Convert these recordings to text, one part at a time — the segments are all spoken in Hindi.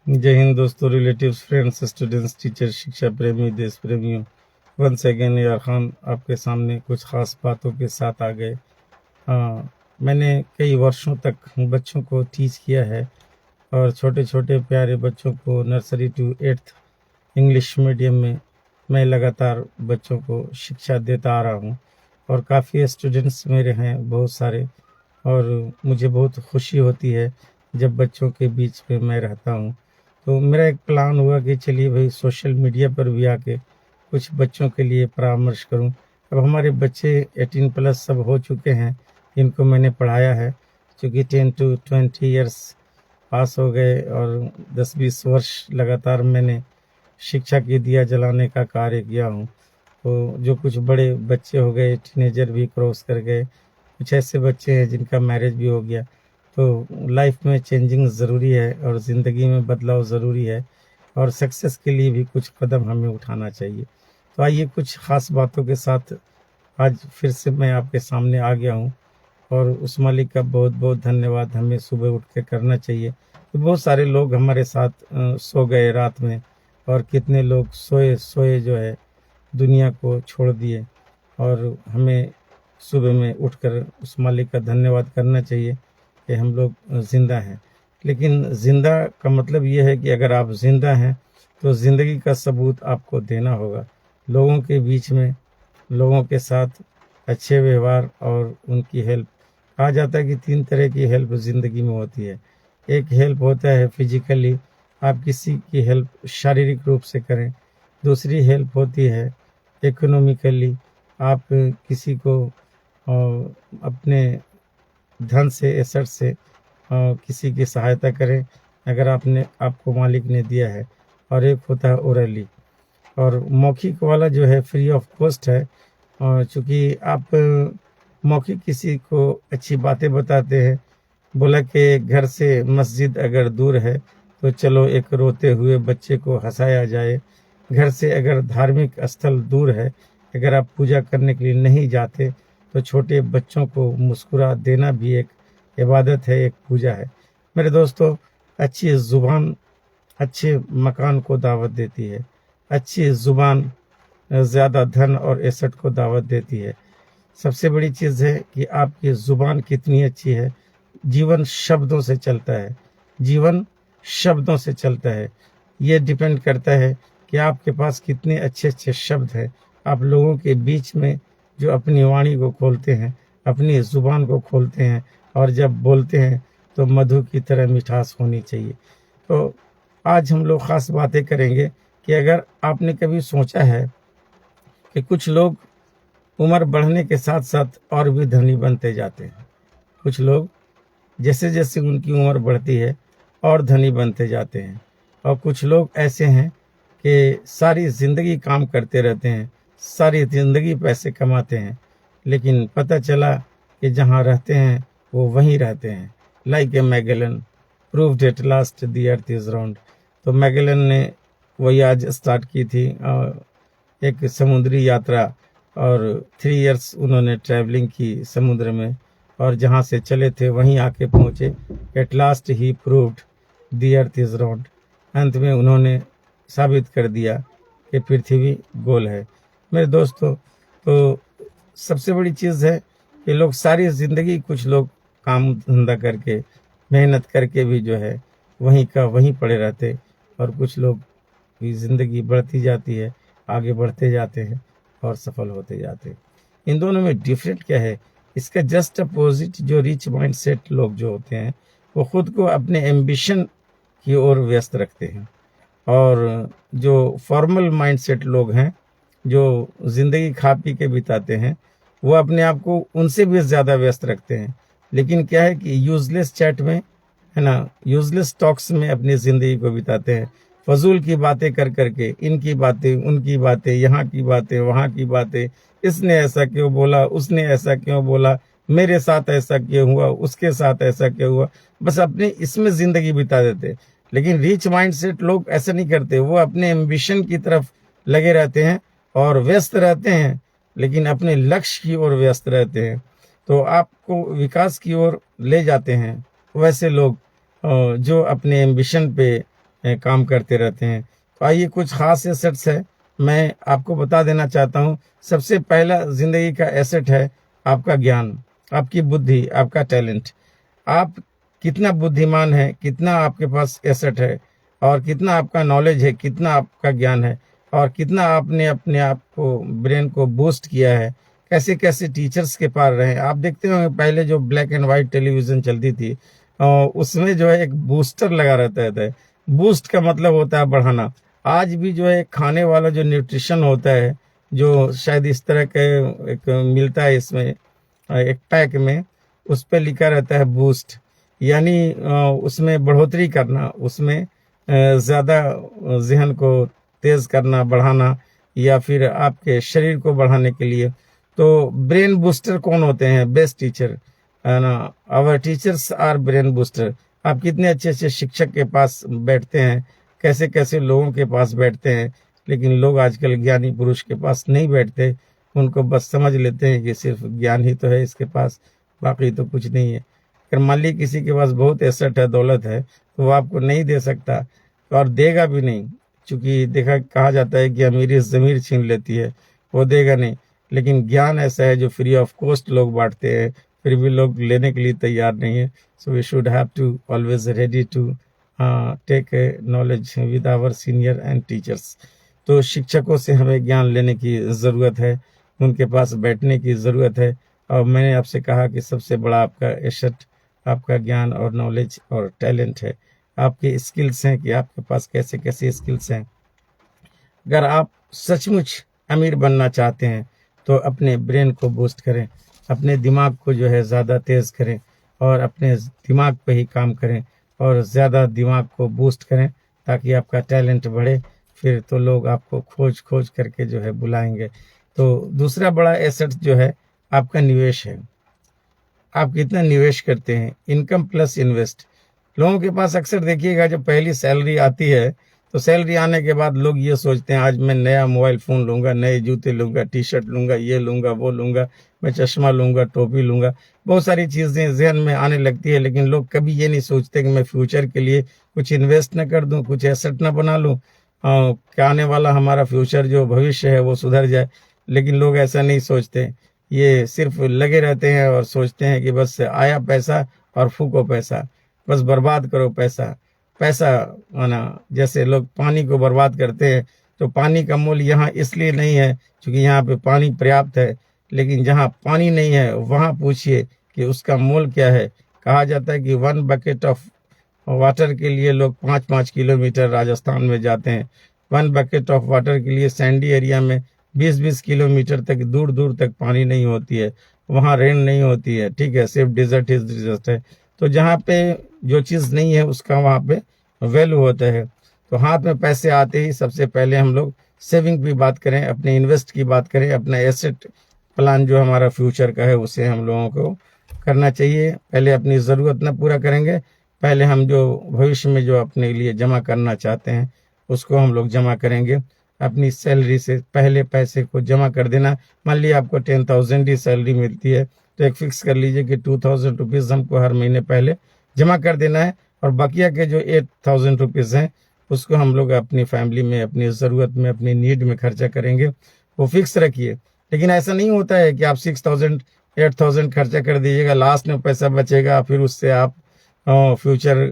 जय हिंद दोस्तों, रिलेटिव्स, फ्रेंड्स, स्टूडेंट्स, टीचर, शिक्षा प्रेमी, देश प्रेमियों। वंस अगेन यार खान आपके सामने कुछ खास बातों के साथ आ गए। मैंने कई वर्षों तक बच्चों को टीच किया है और छोटे छोटे प्यारे बच्चों को nursery to 8th English medium में मैं लगातार बच्चों को शिक्षा देता आ रहा हूँ और काफ़ी स्टूडेंट्स मेरे हैं बहुत सारे। और मुझे बहुत खुशी होती है जब बच्चों के बीच में मैं रहता हूँ। तो मेरा एक प्लान हुआ कि चलिए भाई सोशल मीडिया पर भी आके कुछ बच्चों के लिए परामर्श करूं। अब हमारे बच्चे 18+ सब हो चुके हैं, इनको मैंने पढ़ाया है। चूँकि 10 to 20 ईयर्स पास हो गए और 10-20 वर्ष लगातार मैंने शिक्षा की दिया जलाने का कार्य किया हूँ। तो जो कुछ बड़े बच्चे हो गए, टीनेजर भी क्रॉस कर गए, कुछ ऐसे बच्चे हैं जिनका मैरिज भी हो गया। तो लाइफ में चेंजिंग ज़रूरी है और ज़िंदगी में बदलाव ज़रूरी है और सक्सेस के लिए भी कुछ कदम हमें उठाना चाहिए। तो आइए कुछ ख़ास बातों के साथ आज फिर से मैं आपके सामने आ गया हूँ और उस मालिक का बहुत बहुत धन्यवाद हमें सुबह उठ के करना चाहिए। तो बहुत सारे लोग हमारे साथ सो गए रात में और कितने लोग सोए सोए जो है दुनिया को छोड़ दिए और हमें सुबह में उठकर उस मालिक का धन्यवाद करना चाहिए कि हम लोग ज़िंदा हैं। लेकिन ज़िंदा का मतलब ये है कि अगर आप ज़िंदा हैं तो ज़िंदगी का सबूत आपको देना होगा। लोगों के बीच में, लोगों के साथ अच्छे व्यवहार और उनकी हेल्प। कहा जाता है कि 3 तरह की हेल्प ज़िंदगी में होती है। एक हेल्प होता है फिजिकली, आप किसी की हेल्प शारीरिक रूप से करें। दूसरी हेल्प होती है इकोनॉमिकली, आप किसी को अपने धन से, एसेट से किसी की सहायता करें अगर आपको मालिक ने दिया है। और एक होता है ओरली, और मौखिक वाला जो है फ्री ऑफ कॉस्ट है। चूँकि आप मौखिक किसी को अच्छी बातें बताते हैं, बोला कि घर से मस्जिद अगर दूर है तो चलो एक रोते हुए बच्चे को हंसाया जाए। घर से अगर धार्मिक स्थल दूर है, अगर आप पूजा करने के लिए नहीं जाते तो छोटे बच्चों को मुस्कुरा देना भी एक इबादत है, एक पूजा है। मेरे दोस्तों, अच्छी ज़ुबान अच्छे मकान को दावत देती है। अच्छी ज़ुबान ज़्यादा धन और एसेट को दावत देती है। सबसे बड़ी चीज़ है कि आपकी ज़ुबान कितनी अच्छी है। जीवन शब्दों से चलता है, जीवन शब्दों से चलता है। ये डिपेंड करता है कि आपके पास कितने अच्छे अच्छे शब्द हैं। आप लोगों के बीच में जो अपनी वाणी को खोलते हैं, अपनी ज़ुबान को खोलते हैं और जब बोलते हैं तो मधु की तरह मिठास होनी चाहिए। तो आज हम लोग ख़ास बातें करेंगे कि अगर आपने कभी सोचा है कि कुछ लोग उम्र बढ़ने के साथ साथ और भी धनी बनते जाते हैं। कुछ लोग जैसे जैसे उनकी उम्र बढ़ती है और धनी बनते जाते हैं, और कुछ लोग ऐसे हैं कि सारी ज़िंदगी काम करते रहते हैं, सारी ज़िंदगी पैसे कमाते हैं, लेकिन पता चला कि जहाँ रहते हैं वो वहीं रहते हैं। Like a Magellan proved at last the earth is round. तो मैगेलन ने वही आज स्टार्ट की थी एक समुद्री यात्रा, और 3 इयर्स उन्होंने ट्रैवलिंग की समुद्र में, और जहाँ से चले थे वहीं आके पहुँचे। At last he proved the earth is round. अंत में उन्होंने साबित कर दिया कि पृथ्वी गोल है। मेरे दोस्तों, तो सबसे बड़ी चीज़ है कि लोग सारी ज़िंदगी, कुछ लोग काम धंधा करके, मेहनत करके भी जो है वहीं का वहीं पड़े रहते, और कुछ लोग की ज़िंदगी बढ़ती जाती है, आगे बढ़ते जाते हैं और सफल होते जाते हैं। इन दोनों में डिफरेंट क्या है? इसका जस्ट अपोजिट जो रिच माइंडसेट लोग जो होते हैं वो खुद को अपने एम्बिशन की ओर व्यस्त रखते हैं, और जो फॉर्मल माइंडसेट लोग हैं जो ज़िंदगी खा पी के बिताते हैं वो अपने आप को उनसे भी ज़्यादा व्यस्त रखते हैं। लेकिन क्या है कि यूजलेस चैट में, है ना, यूजलेस टॉक्स में अपनी ज़िंदगी को बिताते हैं। फजूल की बातें कर करके, इनकी बातें, उनकी बातें, यहाँ की बातें, वहाँ की बातें, इसने ऐसा क्यों बोला, उसने ऐसा क्यों बोला, मेरे साथ ऐसा क्यों हुआ, उसके साथ ऐसा क्यों हुआ, बस अपने इसमें ज़िंदगी बिता देते। लेकिन रिच माइंडसेट लोग ऐसा नहीं करते, वो अपने एम्बिशन की तरफ लगे रहते हैं और व्यस्त रहते हैं, लेकिन अपने लक्ष्य की ओर व्यस्त रहते हैं। तो आपको विकास की ओर ले जाते हैं वैसे लोग जो अपने एम्बिशन पे काम करते रहते हैं। तो आइए कुछ खास एसेट्स है मैं आपको बता देना चाहता हूँ। सबसे पहला जिंदगी का एसेट है आपका ज्ञान, आपकी बुद्धि, आपका टैलेंट। आप कितना बुद्धिमान है, कितना आपके पास एसेट है, और कितना आपका नॉलेज है, कितना आपका ज्ञान है, और कितना आपने अपने आप को, ब्रेन को बूस्ट किया है, कैसे कैसे टीचर्स के पास रहे। आप देखते होंगे पहले जो ब्लैक एंड व्हाइट टेलीविजन चलती थी, उसमें जो है एक बूस्टर लगा रहता था। बूस्ट का मतलब होता है बढ़ाना। आज भी जो है खाने वाला जो न्यूट्रिशन होता है, जो शायद इस तरह के एक मिलता है इसमें एक पैक में, उस पर लिखा रहता है बूस्ट, यानी उसमें बढ़ोतरी करना, उसमें ज़्यादा जहन को तेज़ करना, बढ़ाना, या फिर आपके शरीर को बढ़ाने के लिए। तो ब्रेन बूस्टर कौन होते हैं? बेस्ट टीचर है ना। Our teachers are brain booster. आप कितने अच्छे अच्छे शिक्षक के पास बैठते हैं, कैसे कैसे लोगों के पास बैठते हैं, लेकिन लोग आजकल ज्ञानी पुरुष के पास नहीं बैठते। उनको बस समझ लेते हैं कि सिर्फ ज्ञान ही तो है इसके पास, बाकी तो कुछ नहीं है। अगर मान ली किसी के पास बहुत एसेट है, दौलत है, तो वो आपको नहीं दे सकता, और देगा भी नहीं। चूंकि देखा, कहा जाता है कि अमीरी ज़मीर छीन लेती है, वो देगा नहीं। लेकिन ज्ञान ऐसा है जो फ्री ऑफ कॉस्ट लोग बांटते हैं, फिर भी लोग लेने के लिए तैयार नहीं है। So we should have to always ready to take knowledge with our senior and teachers. तो शिक्षकों से हमें ज्ञान लेने की ज़रूरत है, उनके पास बैठने की ज़रूरत है। और मैंने आपसे कहा कि सबसे बड़ा आपका एसेट आपका ज्ञान और नॉलेज और टैलेंट है, आपके स्किल्स हैं कि आपके पास कैसे कैसे स्किल्स हैं। अगर आप सचमुच अमीर बनना चाहते हैं तो अपने ब्रेन को बूस्ट करें, अपने दिमाग को जो है ज़्यादा तेज़ करें, और अपने दिमाग पे ही काम करें, और ज़्यादा दिमाग को बूस्ट करें ताकि आपका टैलेंट बढ़े। फिर तो लोग आपको खोज खोज करके जो है बुलाएंगे। तो दूसरा बड़ा एसेट जो है आपका निवेश है। आप कितना निवेश करते हैं? Income plus invest. लोगों के पास अक्सर देखिएगा, जब पहली सैलरी आती है, तो सैलरी आने के बाद लोग ये सोचते हैं आज मैं नया मोबाइल फ़ोन लूँगा, नए जूते लूँगा, टी शर्ट लूँगा, ये लूँगा, वो लूँगा, मैं चश्मा लूँगा, टोपी लूँगा। बहुत सारी चीज़ें ज़हन में आने लगती है, लेकिन लोग कभी ये नहीं सोचते कि मैं फ्यूचर के लिए कुछ इन्वेस्ट न कर दूँ, कुछ एसेट न बना लूँ, क्या आने वाला हमारा फ्यूचर जो भविष्य है वो सुधर जाए। लेकिन लोग ऐसा नहीं सोचते। ये सिर्फ लगे रहते हैं और सोचते हैं कि बस आया पैसा और फूको पैसा, बस बर्बाद करो पैसा। पैसा माना जैसे लोग पानी को बर्बाद करते हैं, तो पानी का मूल्य यहाँ इसलिए नहीं है क्योंकि यहाँ पे पानी पर्याप्त है, लेकिन जहाँ पानी नहीं है वहाँ पूछिए कि उसका मोल क्या है। कहा जाता है कि 1 बकेट ऑफ वाटर के लिए लोग 5-5 किलोमीटर राजस्थान में जाते हैं। 1 बकेट ऑफ वाटर के लिए सैंडी एरिया में 20-20 किलोमीटर तक, दूर दूर तक पानी नहीं होती है, वहाँ रेन नहीं होती है। ठीक है, सिर्फ डिजर्ट ही डिजर्ट है। तो जहाँ पे जो चीज़ नहीं है उसका वहाँ पे वैल्यू होता है। तो हाथ में पैसे आते ही सबसे पहले हम लोग सेविंग की बात करें, अपने इन्वेस्ट की बात करें, अपना एसेट प्लान जो हमारा फ्यूचर का है उसे हम लोगों को करना चाहिए। पहले अपनी ज़रूरत न पूरा करेंगे, पहले हम जो भविष्य में जो अपने लिए जमा करना चाहते हैं उसको हम लोग जमा करेंगे। अपनी सैलरी से पहले पैसे को जमा कर देना। मान लीजिए आपको 10,000 ही सैलरी मिलती है, तो एक फिक्स कर लीजिए कि 2,000 रुपीज़ हमको हर महीने पहले जमा कर देना है, और बकिया के जो 8,000 रुपीज़ हैं उसको हम लोग अपनी फैमिली में, अपनी ज़रूरत में, अपनी नीड में खर्चा करेंगे। वो फिक्स रखिए। लेकिन ऐसा नहीं होता है कि आप 6,000 8,000 खर्चा कर दीजिएगा, लास्ट में पैसा बचेगा, फिर उससे आप फ्यूचर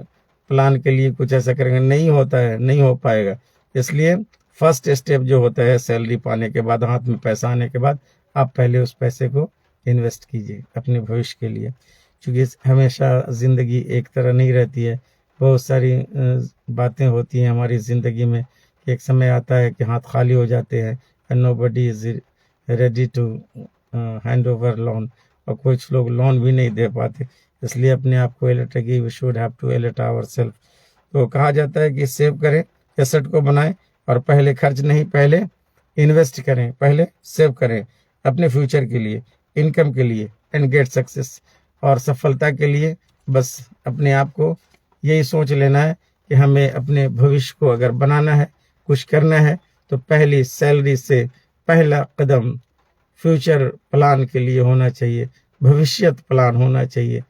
प्लान के लिए कुछ ऐसा करेंगे। नहीं होता है, नहीं हो पाएगा। इसलिए फर्स्ट स्टेप जो होता है सैलरी पाने के बाद, हाथ में पैसा आने के बाद, आप पहले उस पैसे को इन्वेस्ट कीजिए अपने भविष्य के लिए। क्योंकि हमेशा ज़िंदगी एक तरह नहीं रहती है, बहुत सारी बातें होती हैं हमारी ज़िंदगी में। एक समय आता है कि हाथ खाली हो जाते हैं, and nobody is ready to hand over loan, और कुछ लोग लोन भी नहीं दे पाते। इसलिए अपने आप को अलर्ट रखिए, we should have to alert our self. तो कहा जाता है कि सेव करें, एसेट को बनाएं, और पहले खर्च नहीं, पहले इन्वेस्ट करें, पहले सेव करें अपने फ्यूचर के लिए, इनकम के लिए, एंड गेट सक्सेस। और सफलता के लिए बस अपने आप को यही सोच लेना है कि हमें अपने भविष्य को अगर बनाना है, कुछ करना है, तो पहली सैलरी से पहला कदम फ्यूचर प्लान के लिए होना चाहिए, भविष्यत प्लान होना चाहिए।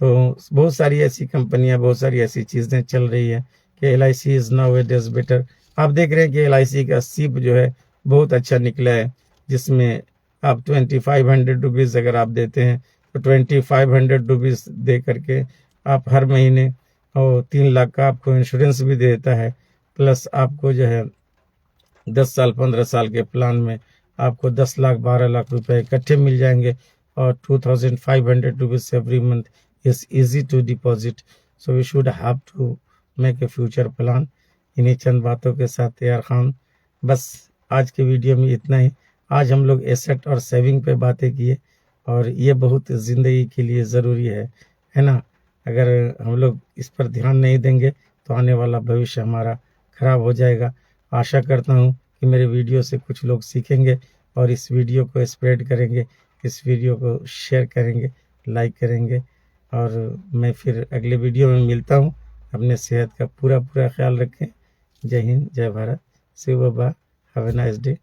तो बहुत सारी ऐसी कंपनियां, बहुत सारी ऐसी चीज़ें चल रही है कि LIC is now days better. आप देख रहे हैं कि LIC का सिप जो है बहुत अच्छा निकला है, जिसमें आप 2500 रुपीज़ अगर आप देते हैं तो 2500 रुपीज़ दे करके आप हर महीने और 3 लाख का आपको इंश्योरेंस भी दे देता है। प्लस आपको जो है 10 साल 15 साल के प्लान में आपको 10 लाख 12 लाख रुपए इकट्ठे मिल जाएंगे और 2500 rupees every month is easy to deposit. So we should have to make a future plan. इन्हीं चंद बातों के साथ तैयार खान, बस आज के वीडियो में इतना ही। आज हम लोग एसेट और सेविंग पे बातें किए और ये बहुत ज़िंदगी के लिए ज़रूरी है ना। अगर हम लोग इस पर ध्यान नहीं देंगे तो आने वाला भविष्य हमारा खराब हो जाएगा। आशा करता हूँ कि मेरे वीडियो से कुछ लोग सीखेंगे और इस वीडियो को स्प्रेड करेंगे, इस वीडियो को शेयर करेंगे, लाइक करेंगे। और मैं फिर अगले वीडियो में मिलता हूँ। अपने सेहत का पूरा ख्याल रखें। जय हिंद, जय भारत, शिव बाबा, हैव ए नाइस डे।